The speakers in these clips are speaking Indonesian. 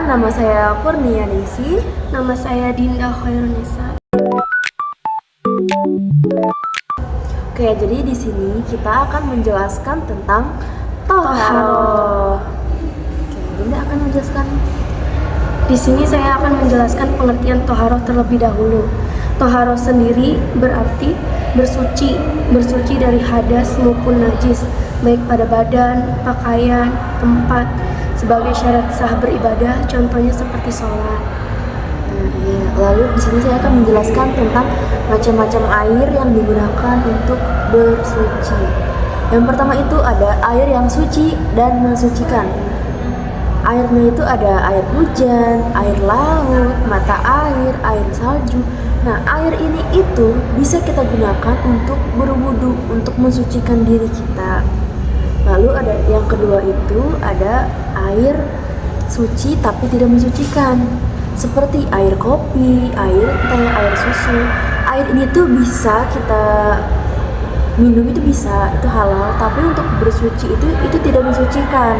perkenalkan, nama saya Purnia Desi. Nama saya Dinda Khairunisa. Oke, jadi di sini kita akan menjelaskan tentang toharoh. Oke, Dinda akan menjelaskan. Di sini saya akan menjelaskan pengertian toharoh terlebih dahulu. Toharoh sendiri berarti bersuci dari hadas maupun najis, baik pada badan, pakaian, tempat, sebagai syarat sah beribadah, contohnya seperti sholat. Lalu di sini saya akan menjelaskan tentang macam-macam air yang digunakan untuk bersuci. Yang pertama itu ada air yang suci dan mensucikan. Airnya itu ada air hujan, air laut, mata air salju. Nah, air ini itu bisa kita gunakan untuk berwudu, untuk mensucikan diri kita. Lalu ada yang kedua itu ada air suci tapi tidak mensucikan, seperti air kopi, air teh, air susu. Air ini tuh bisa kita minum, itu bisa, itu halal, tapi untuk bersuci itu tidak mensucikan.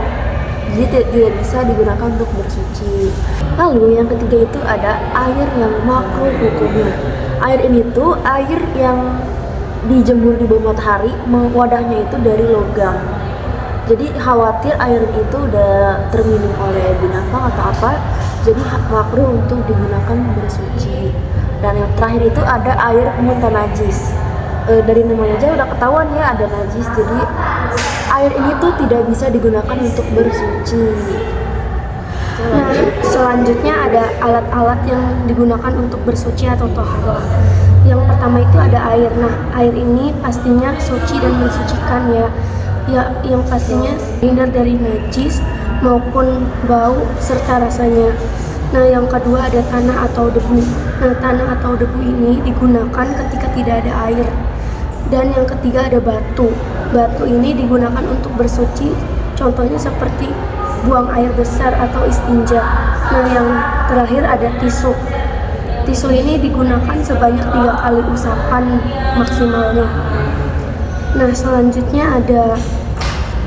Jadi tidak bisa digunakan untuk bersuci. Lalu yang ketiga itu ada air yang makruh hukumnya. Air ini tuh air yang dijemur di bawah matahari, wadahnya itu dari logam. Jadi khawatir air itu udah terminum oleh binatang atau apa, jadi makruh untuk digunakan bersuci. Dan yang terakhir itu ada air muntah najis. Dari namanya aja udah ketahuan ya ada najis, jadi air ini tuh tidak bisa digunakan untuk bersuci. Nah, selanjutnya ada alat-alat yang digunakan untuk bersuci atau toharoh. Yang pertama itu ada air. Nah, air ini pastinya suci dan mensucikan ya. Yang pastinya hindar dari najis maupun bau serta rasanya. Nah, yang kedua ada tanah atau debu. Nah, tanah atau debu ini digunakan ketika tidak ada air. Dan yang ketiga ada batu. Batu ini digunakan untuk bersuci, contohnya seperti buang air besar atau istinja. Nah, yang terakhir ada tisu. Tisu ini digunakan sebanyak 3 kali usapan maksimalnya. Nah, selanjutnya ada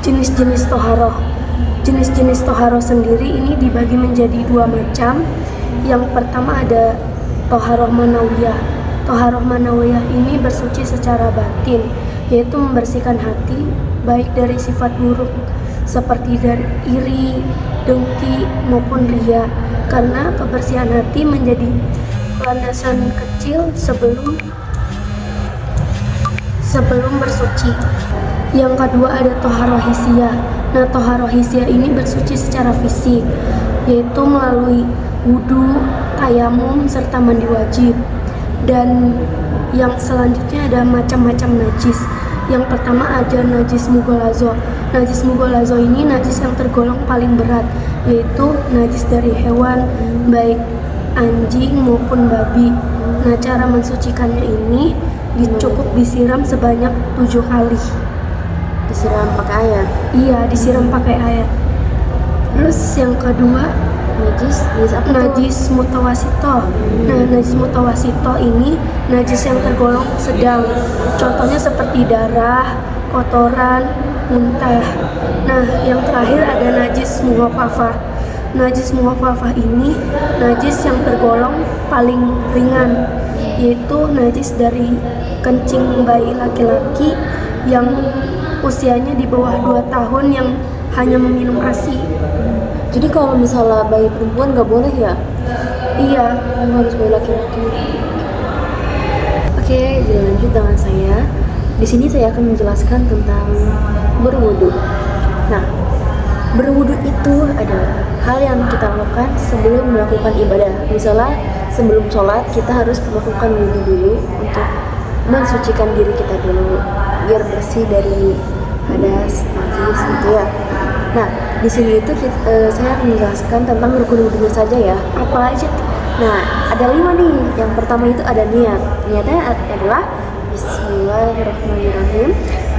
jenis-jenis toharoh. Jenis-jenis toharoh sendiri ini dibagi menjadi 2 macam. Yang pertama ada toharoh manawiyah. Toharoh manawiyah ini bersuci secara batin, yaitu membersihkan hati baik dari sifat buruk seperti dari iri, dengki maupun riya, karena kebersihan hati menjadi landasan kecil sebelum bersuci. Yang kedua ada toharoh hisiyah. Nah, toharoh hisiyah ini bersuci secara fisik, yaitu melalui wudu, tayamum, serta mandi wajib. Dan yang selanjutnya ada macam-macam najis. Yang pertama ada najis mughalazo. Najis mughalazo ini najis yang tergolong paling berat, yaitu najis dari hewan, baik anjing maupun babi. Nah, cara mensucikannya ini cukup disiram sebanyak 7 kali. Disiram pakai air? Iya, disiram pakai air. Terus yang kedua najis mutawasito. Nah, najis mutawasito ini najis yang tergolong sedang, contohnya seperti darah, kotoran, muntah. Nah, yang terakhir ada najis mughafafah. Najis mughafafah ini najis yang tergolong paling ringan, yaitu najis dari kencing bayi laki-laki yang usianya di bawah 2 tahun yang hanya meminum ASI. Jadi kalau misalnya bayi perempuan nggak boleh ya? Iya, harus bayi laki-laki. Oke, lanjut dengan saya. Di sini saya akan menjelaskan tentang berwudu. Nah, berwudu itu adalah hal yang kita lakukan sebelum melakukan ibadah. Misalnya sebelum sholat kita harus melakukan wudu dulu untuk mensucikan diri kita dulu, biar bersih dari hadas, najis gitu ya. Nah, di sini itu saya akan menjelaskan tentang rukun wudunya saja ya. Apa aja tuh? Nah, ada 5 nih. Yang pertama itu ada niat. Niatnya adalah Bismillahirrahmanirrahim.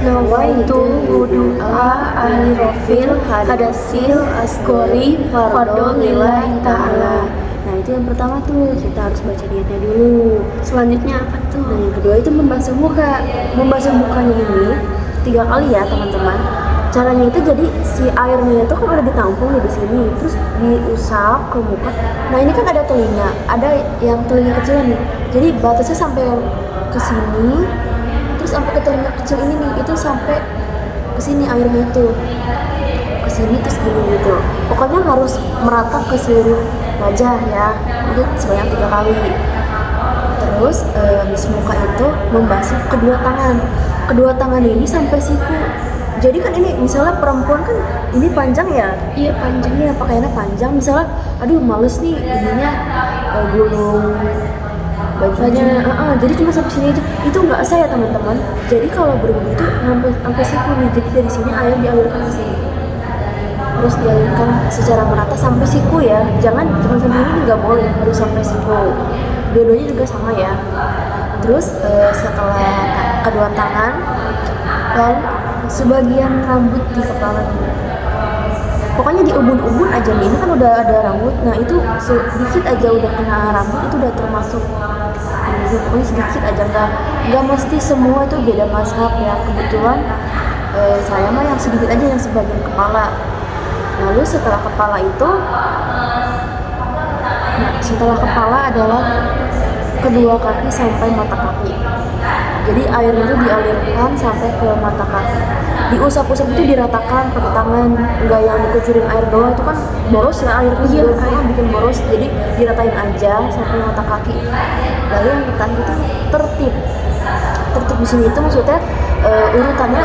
Nawaitu wudu'a ahli rofil hadasil asgori fardhu lillahi ta'ala. Nah, itu yang pertama tuh, kita harus baca niatnya dulu. Selanjutnya apa tuh? Nah, yang kedua itu membasuh muka. Membasuh mukanya ini 3 kali ya teman-teman. Caranya itu jadi si airnya itu kan udah ditampung nih di sini, terus diusap ke muka. Nah ini kan ada telinga, ada yang telinga kecil nih. Jadi batasnya sampai ke sini, terus sampai ke telinga kecil ini nih, itu sampai ke sini airnya itu, ke sini terus gini gitu. Pokoknya harus merata ke seluruh wajah ya. Itu sebanyak 3 kali. Terus habis muka itu membasuh kedua tangan. Kedua tangan ini sampai siku. Jadi kan ini misalnya perempuan kan ini panjang ya, Iya panjang. iya pakaiannya panjang. Misalnya, aduh males nih ininya gulung bajunya, jadi cuma sampai sini aja. Itu nggak sah ya teman-teman. Jadi kalau berwudu itu sampai siku nih. Jadi dari sini air dialirkan ke sini, terus dialirkan secara merata sampai siku ya. Jangan cuma sampai ini, nggak boleh, harus sampai siku. Dua-duanya juga sama ya. Terus setelah kedua tangan, lalu sebagian rambut di kepala nih. Pokoknya di ubun-ubun aja nih, ini kan udah ada rambut. Nah itu sedikit aja udah kena rambut, itu udah termasuk ini. Pokoknya sedikit aja, nggak mesti semua itu beda mazhab ya. Kebetulan saya mah yang sedikit aja, yang sebagian kepala. Lalu setelah kepala itu, nah setelah kepala adalah kedua kaki sampai mata kaki. Jadi airnya itu dialirkan sampai ke mata kaki. Diusap-usap itu diratakan pakai tangan, enggak yang dikucurin air doang, itu kan boros ya airnya. Iya, air bikin boros. Jadi diratain aja sampai mata kaki. Lalu yang terakhir itu tertib. Tertib di sini itu maksudnya urutannya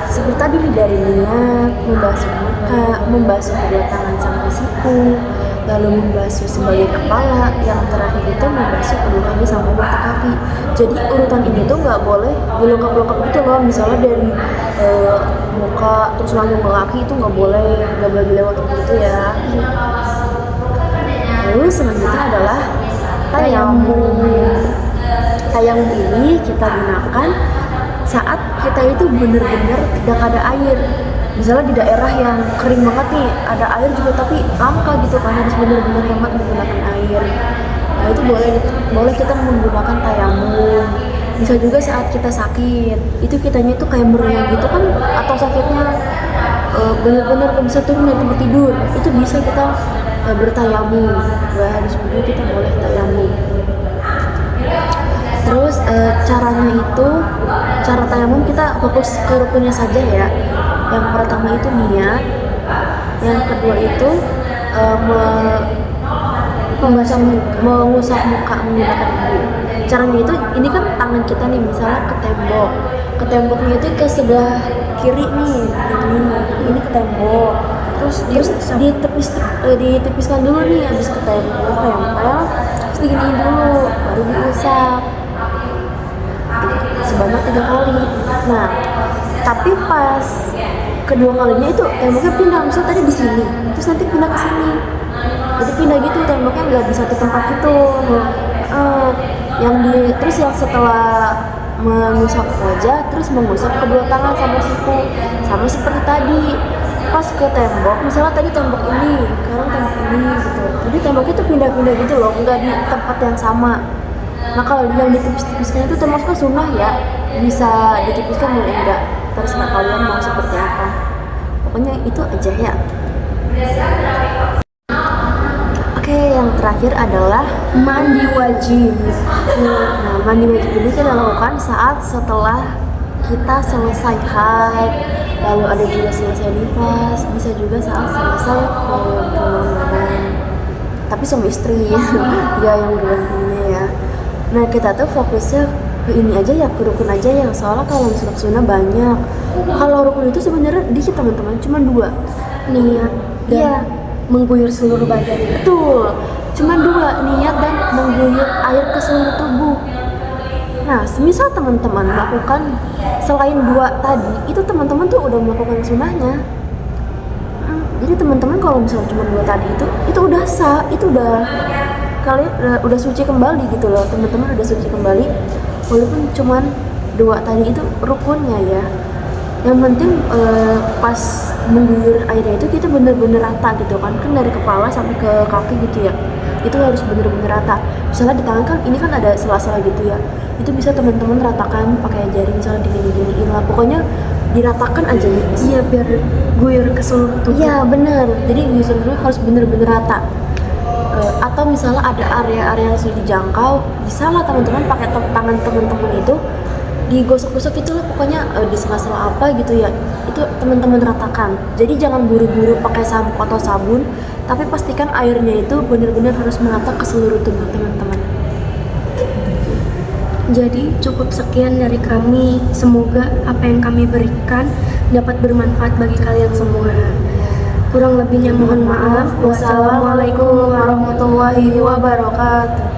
seperti tadi nih, dari niat, membasuh muka, membasuh kedua tangan sampai siku, lalu membasuh sebagai kepala, yang terakhir itu membasuh kedua kaki sampai mata kaki. Jadi urutan ini tuh nggak boleh dilengkap-lengkap gitu loh. Misalnya dari muka terus langsung ke kaki, itu nggak boleh dilewat gitu ya. Lalu selanjutnya adalah tayamum. Tayamum ini kita gunakan saat kita itu benar-benar tidak ada air. Misalnya di daerah yang kering banget nih, ada air juga tapi langka gitu kan, harus benar-benar hemat menggunakan air. Nah itu boleh kita menggunakan tayamum. Bisa juga saat kita sakit, itu kitanya itu kayak meriang gitu kan, atau sakitnya benar-benar gak bisa turun dari tempat tidur, itu bisa kita bertayamum. Gak harus begitu, kita boleh tayamum. Terus cara tayamum kita fokus ke rukunnya saja ya. Yang pertama itu niat, yang kedua itu mengusap muka menggunakan wudu. Caranya itu, ini kan tangan kita nih misalnya ke temboknya itu ke sebelah kiri nih, ini ke tembok. Terus ditepiskan dulu nih, habis ke tembok tempel, terus diginiin dulu, baru diusap sebanyak 3 kali. Nah tapi pas kedua kalinya itu temboknya pindah, misalnya tadi di sini terus nanti pindah ke sini, jadi pindah gitu, temboknya nggak di satu tempat gitu. Terus yang setelah mengusap wajah, terus mengusap kedua tangan sampai siku, sama seperti tadi. Pas ke tembok, misalnya tadi tembok ini, sekarang tembok ini gitu, jadi temboknya tuh pindah-pindah gitu loh, nggak di tempat yang sama. Nah kalau yang ditipis-tipiskan itu termasuk sunnah ya, bisa ditipiskan boleh enggak, terserah kalian mau seperti apa. Pokoknya itu aja ya. Oke, yang terakhir adalah mandi wajib. Nah, mandi wajib ini kita lakukan saat setelah kita selesai haid, lalu ada juga selesai nifas, bisa juga saat selesai berhubungan badan. Tapi suami istri ya, yang berhubungannya ya. Nah kita tuh fokusnya ke ini aja ya, ke rukun aja ya. Soalnya kalau sunnah banyak. Kalau rukun itu sebenarnya dikit teman-teman, cuma 2. Niat dan mengguyur seluruh badan. Betul, cuma 2, niat dan mengguyur air ke seluruh tubuh. Nah semisal teman-teman melakukan selain 2 tadi, itu teman-teman tuh udah melakukan sunnahnya. Jadi teman-teman kalau misalnya cuma 2 tadi itu udah sah, itu kalian udah suci kembali gitu loh, teman-teman udah suci kembali, walaupun cuman 2 tadi itu rukunnya ya. Yang penting pas mengguyur airnya itu kita bener-bener rata gitu kan dari kepala sampai ke kaki gitu ya, itu harus bener-bener rata. Misalnya di tangan kan ini kan ada sela-sela gitu ya, itu bisa teman-teman ratakan pakai jari, misalnya digini-giniin lah, pokoknya diratakan aja nih. Iya, biar guyur ke seluruh tubuh. Iya bener, jadi seluruhnya harus bener-bener rata. Atau misalnya ada area-area yang sulit dijangkau, bisa lah teman-teman pakai tangan teman-teman itu digosok-gosok itu lah pokoknya, di sela-sela apa gitu ya, itu teman-teman ratakan. Jadi jangan buru-buru pakai sampo atau sabun, tapi pastikan airnya itu benar-benar harus merata ke seluruh tubuh teman-teman. Jadi cukup sekian dari kami. Semoga apa yang kami berikan dapat bermanfaat bagi kalian semua. Kurang lebihnya mohon maaf. Wassalamualaikum warahmatullahi wabarakatuh.